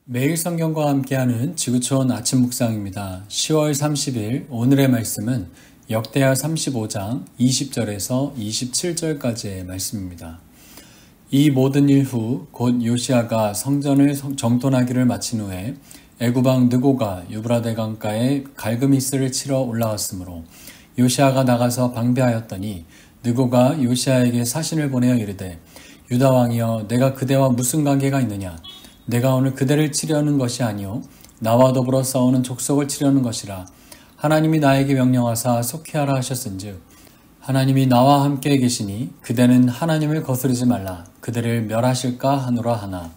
매일 성경과 함께하는 지구촌 아침 묵상입니다. 10월 30일 오늘의 말씀은 역대하 35장 20절에서 27절까지의 말씀입니다. 이 모든 일 후 곧 요시야가 성전을 정돈하기를 마친 후에 애굽 왕 느고가 유브라데 강가에 갈그미스를 치러 올라왔으므로 요시야가 나가서 방배하였더니 느고가 요시야에게 사신을 보내어 이르되 유다 왕이여 내가 그대와 무슨 관계가 있느냐? 내가 오늘 그대를 치려는 것이 아니요 나와 더불어 싸우는 족속을 치려는 것이라. 하나님이 나에게 명령하사 속히하라 하셨은즉 하나님이 나와 함께 계시니 그대는 하나님을 거스르지 말라. 그대를 멸하실까 하노라 하나.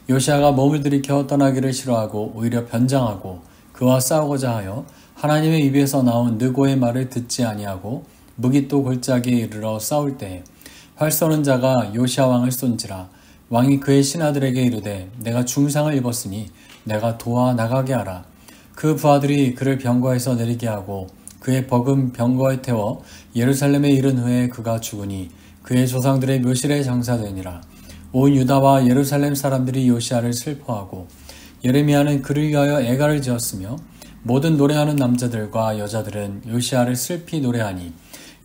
요시야가 몸을 들이켜 떠나기를 싫어하고 오히려 변장하고 그와 싸우고자 하여 하나님의 입에서 나온 느고의 말을 듣지 아니하고 무깃도 골짜기에 이르러 싸울 때에 활 쏘는 자가 요시야 왕을 쏜지라. 왕이 그의 신하들에게 이르되 내가 중상을 입었으니 내가 도와 나가게 하라. 그 부하들이 그를 병거에서 내리게 하고 그의 버금 병거에 태워 예루살렘에 이른 후에 그가 죽으니 그의 조상들의 묘실에 장사되니라. 온 유다와 예루살렘 사람들이 요시야를 슬퍼하고 예레미야는 그를 위하여 애가를 지었으며 모든 노래하는 남자들과 여자들은 요시야를 슬피 노래하니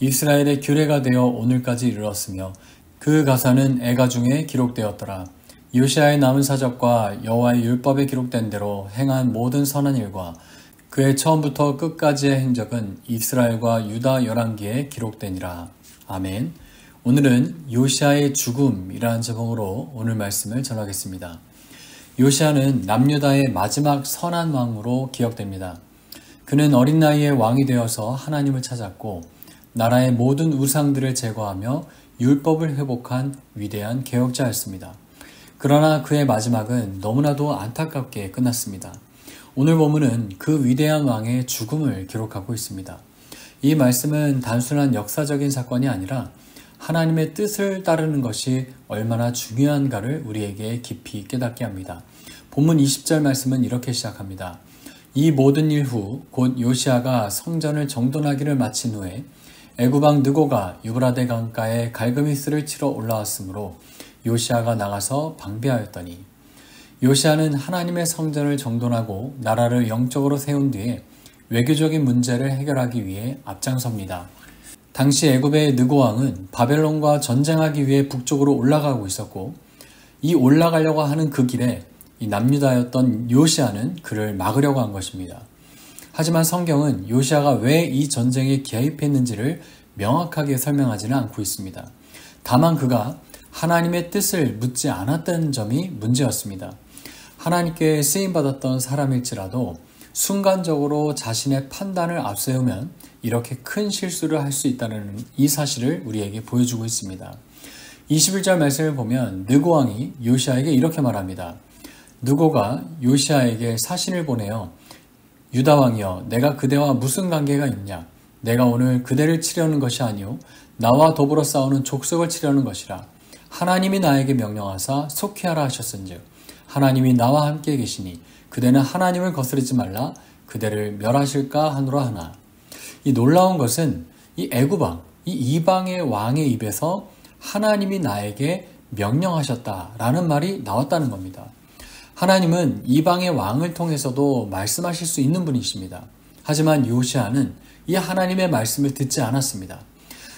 이스라엘의 규례가 되어 오늘까지 이르렀으며 그 가사는 애가 중에 기록되었더라. 요시야의 남은 사적과 여호와의 율법에 기록된 대로 행한 모든 선한 일과 그의 처음부터 끝까지의 행적은 이스라엘과 유다 열왕기에 기록되니라. 아멘. 오늘은 요시야의 죽음이라는 제목으로 오늘 말씀을 전하겠습니다. 요시야는 남유다의 마지막 선한 왕으로 기억됩니다. 그는 어린 나이에 왕이 되어서 하나님을 찾았고 나라의 모든 우상들을 제거하며 율법을 회복한 위대한 개혁자였습니다. 그러나 그의 마지막은 너무나도 안타깝게 끝났습니다. 오늘 본문은 그 위대한 왕의 죽음을 기록하고 있습니다. 이 말씀은 단순한 역사적인 사건이 아니라 하나님의 뜻을 따르는 것이 얼마나 중요한가를 우리에게 깊이 깨닫게 합니다. 본문 20절 말씀은 이렇게 시작합니다. 이 모든 일 후 곧 요시야가 성전을 정돈하기를 마친 후에 애굽 왕 느고가 유브라데 강가에 갈그미스를 치러 올라왔으므로 요시야가 나가서 방배하였더니. 요시야는 하나님의 성전을 정돈하고 나라를 영적으로 세운 뒤에 외교적인 문제를 해결하기 위해 앞장섭니다. 당시 애굽의 느고 왕은 바벨론과 전쟁하기 위해 북쪽으로 올라가고 있었고 이 올라가려고 하는 그 길에 이 남유다였던 요시야는 그를 막으려고 한 것입니다. 하지만 성경은 요시야가 왜 이 전쟁에 개입했는지를 명확하게 설명하지는 않고 있습니다. 다만 그가 하나님의 뜻을 묻지 않았다는 점이 문제였습니다. 하나님께 쓰임받았던 사람일지라도 순간적으로 자신의 판단을 앞세우면 이렇게 큰 실수를 할 수 있다는 이 사실을 우리에게 보여주고 있습니다. 21절 말씀을 보면 느고 왕이 요시야에게 이렇게 말합니다. 느고가 요시야에게 사신을 보내어 유다 왕이여 내가 그대와 무슨 관계가 있냐? 내가 오늘 그대를 치려는 것이 아니요 나와 더불어 싸우는 족속을 치려는 것이라. 하나님이 나에게 명령하사 속히하라 하셨은즉 하나님이 나와 함께 계시니 그대는 하나님을 거스르지 말라. 그대를 멸하실까 하노라 하나. 이 놀라운 것은 이 애굽 왕, 이 이방의 왕의 입에서 하나님이 나에게 명령하셨다라는 말이 나왔다는 겁니다. 하나님은 이방의 왕을 통해서도 말씀하실 수 있는 분이십니다. 하지만 요시야는 이 하나님의 말씀을 듣지 않았습니다.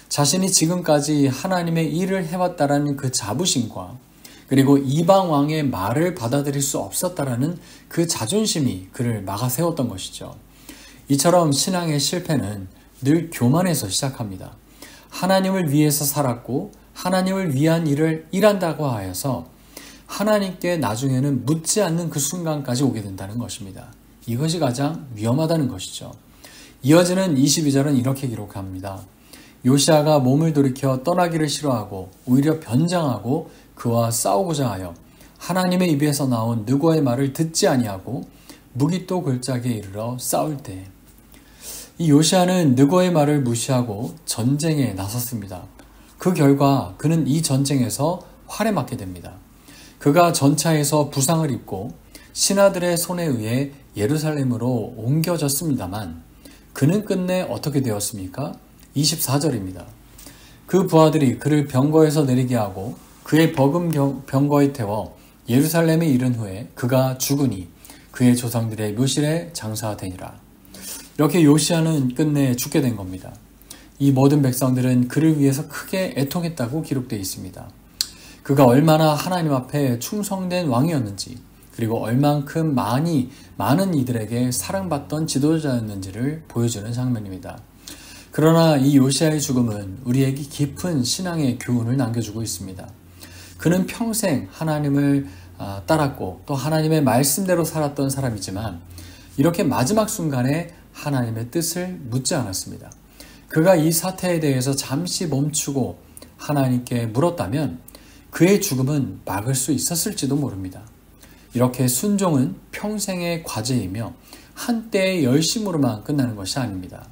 자신이 지금까지 하나님의 일을 해왔다라는 그 자부심과 그리고 이방 왕의 말을 받아들일 수 없었다라는 그 자존심이 그를 막아세웠던 것이죠. 이처럼 신앙의 실패는 늘 교만에서 시작합니다. 하나님을 위해서 살았고 하나님을 위한 일을 일한다고 하여서 하나님께 나중에는 묻지 않는 그 순간까지 오게 된다는 것입니다. 이것이 가장 위험하다는 것이죠. 이어지는 22절은 이렇게 기록합니다. 요시야가 몸을 돌이켜 떠나기를 싫어하고 오히려 변장하고 그와 싸우고자 하여 하나님의 입에서 나온 느고의 말을 듣지 아니하고 무깃도 골짜기에 이르러 싸울 때. 이 요시야는 느고의 말을 무시하고 전쟁에 나섰습니다. 그 결과 그는 이 전쟁에서 활에 맞게 됩니다. 그가 전차에서 부상을 입고 신하들의 손에 의해 예루살렘으로 옮겨졌습니다만 그는 끝내 어떻게 되었습니까? 24절입니다. 그 부하들이 그를 병거에서 내리게 하고 그의 버금 병거에 태워 예루살렘에 이른 후에 그가 죽으니 그의 조상들의 묘실에 장사되니라. 이렇게 요시야는 끝내 죽게 된 겁니다. 이 모든 백성들은 그를 위해서 크게 애통했다고 기록되어 있습니다. 그가 얼마나 하나님 앞에 충성된 왕이었는지, 그리고 얼만큼 많은 이들에게 사랑받던 지도자였는지를 보여주는 장면입니다. 그러나 이 요시야의 죽음은 우리에게 깊은 신앙의 교훈을 남겨주고 있습니다. 그는 평생 하나님을 따랐고 또 하나님의 말씀대로 살았던 사람이지만 이렇게 마지막 순간에 하나님의 뜻을 묻지 않았습니다. 그가 이 사태에 대해서 잠시 멈추고 하나님께 물었다면 그의 죽음은 막을 수 있었을지도 모릅니다. 이렇게 순종은 평생의 과제이며 한때의 열심으로만 끝나는 것이 아닙니다.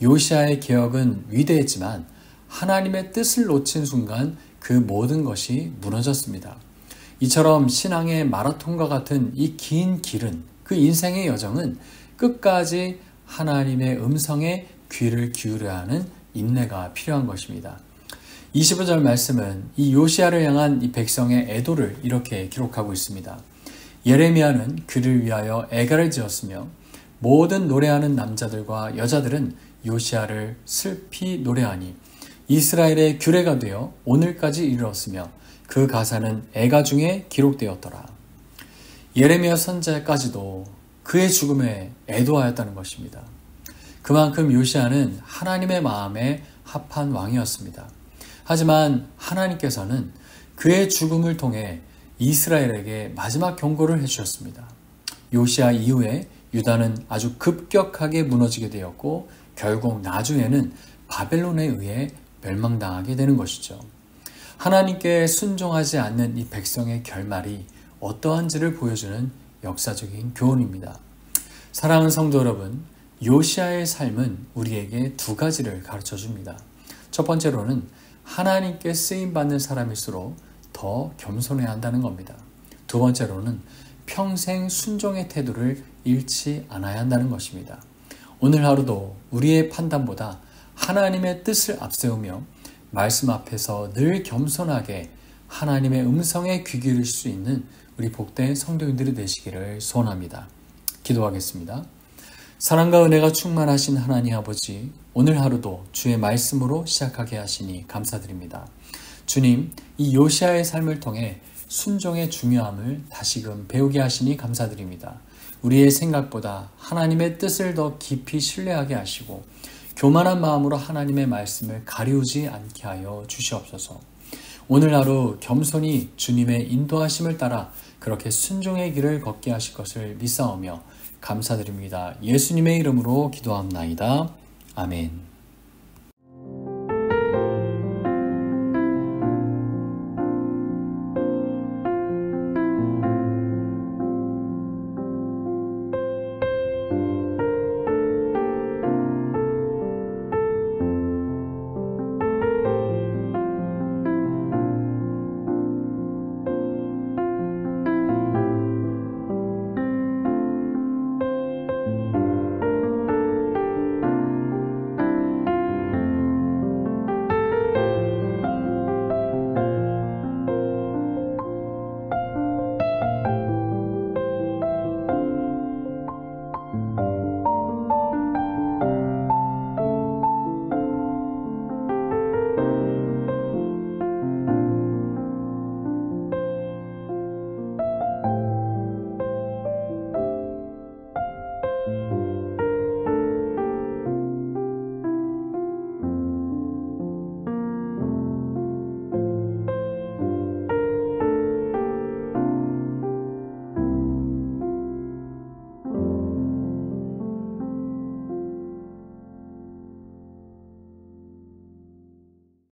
요시야의 개혁은 위대했지만 하나님의 뜻을 놓친 순간 그 모든 것이 무너졌습니다. 이처럼 신앙의 마라톤과 같은 이 긴 길은, 그 인생의 여정은 끝까지 하나님의 음성에 귀를 기울여야 하는 인내가 필요한 것입니다. 25절 말씀은 이 요시야를 향한 이 백성의 애도를 이렇게 기록하고 있습니다. 예레미야는 그를 위하여 애가를 지었으며 모든 노래하는 남자들과 여자들은 요시야를 슬피 노래하니 이스라엘의 규례가 되어 오늘까지 이르렀으며 그 가사는 애가 중에 기록되었더라. 예레미야 선지자까지도 그의 죽음에 애도하였다는 것입니다. 그만큼 요시야는 하나님의 마음에 합한 왕이었습니다. 하지만 하나님께서는 그의 죽음을 통해 이스라엘에게 마지막 경고를 해주셨습니다. 요시야 이후에 유다는 아주 급격하게 무너지게 되었고 결국 나중에는 바벨론에 의해 멸망당하게 되는 것이죠. 하나님께 순종하지 않는 이 백성의 결말이 어떠한지를 보여주는 역사적인 교훈입니다. 사랑하는 성도 여러분, 요시야의 삶은 우리에게 두 가지를 가르쳐 줍니다. 첫 번째로는 하나님께 쓰임받는 사람일수록 더 겸손해야 한다는 겁니다. 두 번째로는 평생 순종의 태도를 잃지 않아야 한다는 것입니다. 오늘 하루도 우리의 판단보다 하나님의 뜻을 앞세우며 말씀 앞에서 늘 겸손하게 하나님의 음성에 귀 기울일 수 있는 우리 복된 성도님들이 되시기를 소원합니다. 기도하겠습니다. 사랑과 은혜가 충만하신 하나님 아버지, 오늘 하루도 주의 말씀으로 시작하게 하시니 감사드립니다. 주님, 이 요시야의 삶을 통해 순종의 중요함을 다시금 배우게 하시니 감사드립니다. 우리의 생각보다 하나님의 뜻을 더 깊이 신뢰하게 하시고 교만한 마음으로 하나님의 말씀을 가리우지 않게 하여 주시옵소서. 오늘 하루 겸손히 주님의 인도하심을 따라 그렇게 순종의 길을 걷게 하실 것을 믿사오며 감사드립니다. 예수님의 이름으로 기도합나이다. 아멘.